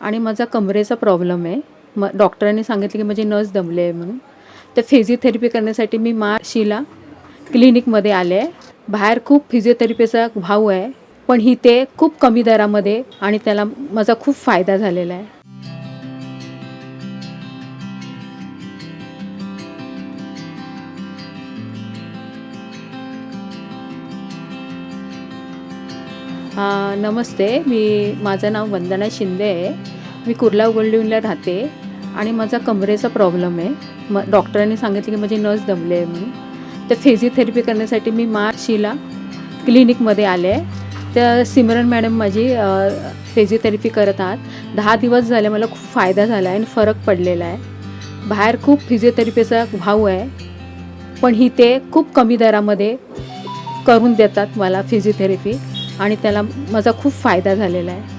आणि माझा कमरेचा प्रॉब्लेम आहे. डॉक्टरांनी सांगितलं की माझी नस दबली आहे म्हणून. तर फिजिओथेरपी करण्यासाठी मी मार्शिला क्लिनिकमध्ये आले आहे. बाहेर खूप फिजिओथेरपीचा भाव आहे, पण इथे खूप कमी दरामध्ये आणि त्याला माझा खूप फायदा झालेला आहे. नमस्ते. माझं नाव वंदना शिंदे आहे. मी कुर्ला गोल्डविनला राहते आणि माझा कमरेचा प्रॉब्लेम आहे. डॉक्टरांनी सांगितलं की माझी नस दबली आहे म्हणून. तर फिजिओथेरपी करण्यासाठी मी मार्शिला क्लिनिकमध्ये आले आहे. तर सिमरन मॅडम माझी फिजिओथेरपी करत आहात. 10 दिवस झाले मला खूप फायदा झाला आहे आणि फरक पडलेला आहे. बाहेर खूप फिजिओथेरपीचा भाव आहे, पण इथे खूप कमी दरामध्ये करून देतात मला फिजिओथेरपी आणि त्याला माझा खूप फायदा झालेला आहे.